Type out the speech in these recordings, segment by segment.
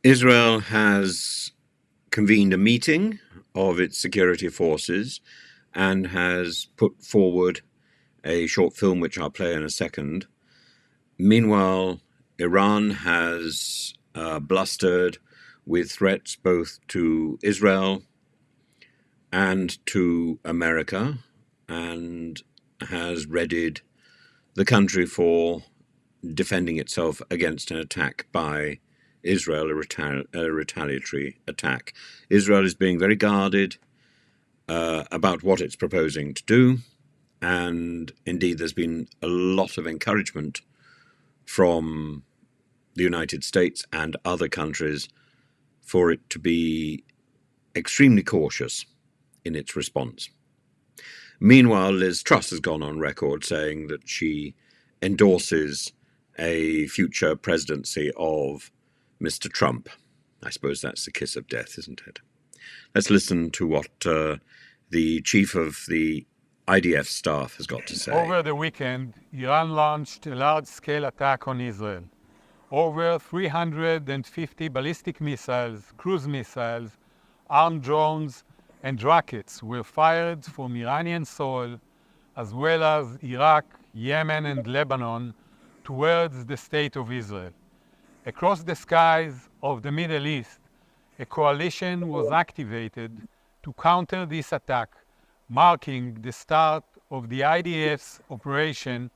Israel has convened a meeting of its security forces and has put forward a short film, which I'll play in a second. Meanwhile, Iran has blustered with threats both to Israel and to America, and has readied the country for defending itself against an attack by Israel, a retaliatory attack. Israel is being very guarded about what it's proposing to do, and indeed there's been a lot of encouragement from the United States and other countries for it to be extremely cautious in its response. Meanwhile, Liz Truss has gone on record saying that she endorses a future presidency of Mr. Trump. I suppose that's the kiss of death, isn't it? Let's listen to what the chief of the IDF staff has got to say. Over the weekend, Iran launched a large-scale attack on Israel. Over 350 ballistic missiles, cruise missiles, armed drones, and rockets were fired from Iranian soil, as well as Iraq, Yemen, and Lebanon, towards the State of Israel. Across the skies of the Middle East, a coalition was activated to counter this attack, marking the start of the IDF's Operation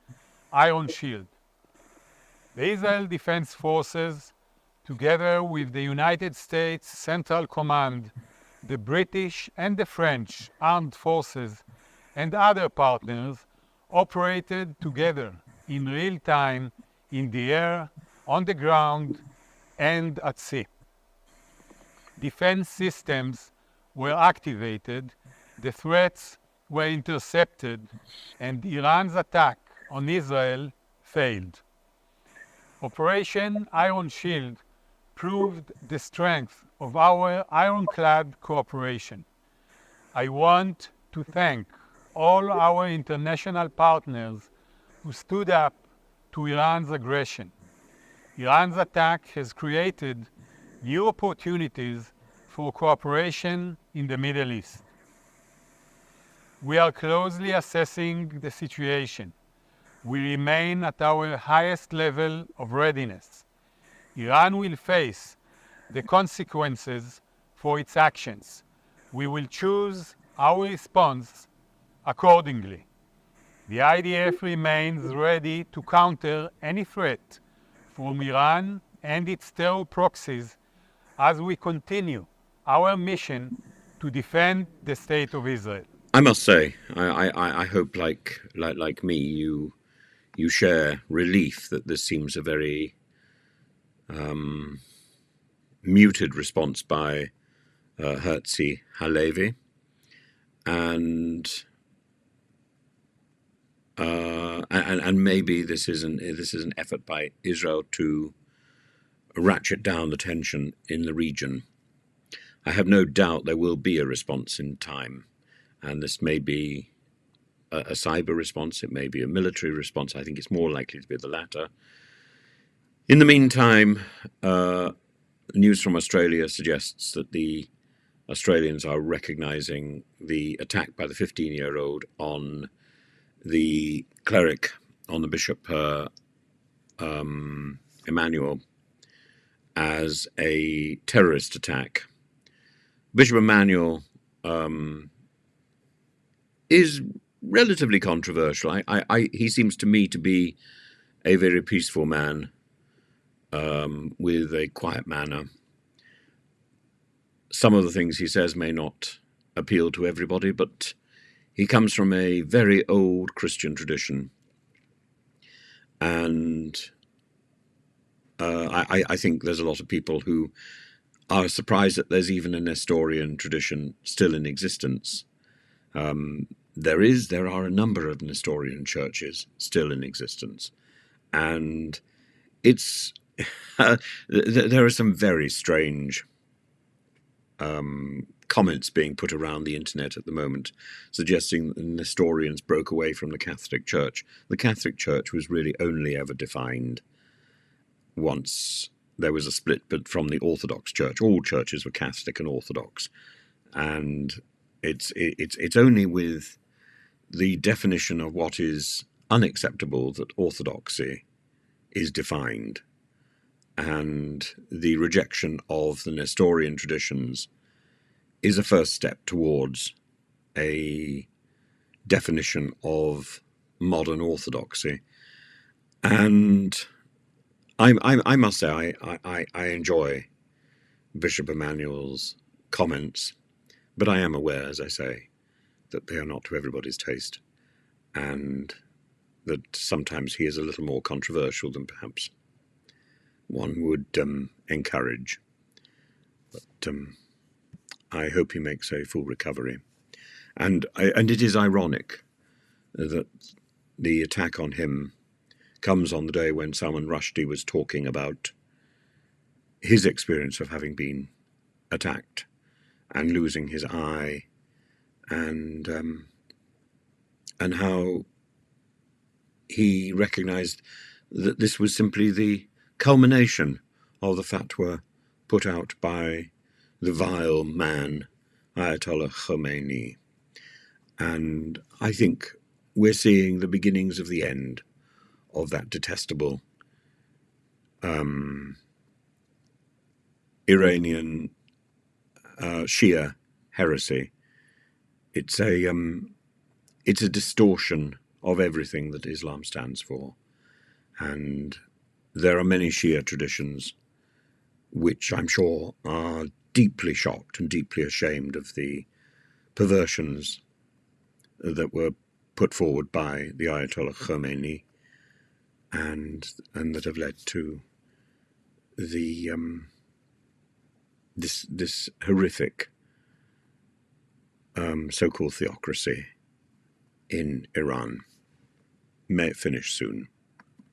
Iron Shield. The Israel Defense Forces, together with the United States Central Command, the British and the French armed forces, and other partners, operated together in real time in the air, on the ground, and at sea. Defense systems were activated, the threats were intercepted, and Iran's attack on Israel failed. Operation Iron Shield proved the strength of our ironclad cooperation. I want to thank all our international partners who stood up to Iran's aggression. Iran's attack has created new opportunities for cooperation in the Middle East. We are closely assessing the situation. We remain at our highest level of readiness. Iran will face the consequences for its actions. We will choose our response accordingly. The IDF remains ready to counter any threat from Iran and its terror proxies as we continue our mission to defend the State of Israel. I must say, I hope, like me, you share relief that this seems a very muted response by Herzi Halevi, and maybe this is an effort by Israel to ratchet down the tension in the region. I have no doubt there will be a response in time, and this may be a cyber response, it may be a military response. I think it's more likely to be the latter. In the meantime, news from Australia suggests that the Australians are recognizing the attack by the 15-year-old on the cleric, on the Bishop Emmanuel, as a terrorist attack. Bishop Emmanuel is relatively controversial. He seems to me to be a very peaceful man with a quiet manner. Some of the things he says may not appeal to everybody, but he comes from a very old Christian tradition. And I think there's a lot of people who are surprised that there's even a Nestorian tradition still in existence. There are a number of Nestorian churches still in existence, and it's there are some very strange comments being put around the internet at the moment, suggesting that the Nestorians broke away from the Catholic Church. The Catholic Church was really only ever defined once there was a split, but from the Orthodox Church. All churches were Catholic and Orthodox, and it's only with the definition of what is unacceptable that orthodoxy is defined, and the rejection of the Nestorian traditions is a first step towards a definition of modern orthodoxy. And I must say I enjoy Bishop Emmanuel's comments, but I am aware, as I say, that they are not to everybody's taste, and that sometimes he is a little more controversial than perhaps one would encourage. But I hope he makes a full recovery. And it is ironic that the attack on him comes on the day when Salman Rushdie was talking about his experience of having been attacked and losing his eye, and how he recognized that this was simply the culmination of the fatwa put out by the vile man Ayatollah Khomeini. And I think we're seeing the beginnings of the end of that detestable Iranian Shia heresy. It's a distortion of everything that Islam stands for, and there are many Shia traditions which I'm sure are deeply shocked and deeply ashamed of the perversions that were put forward by the Ayatollah Khomeini, and that have led to the this horrific so-called theocracy in Iran. May it finish soon.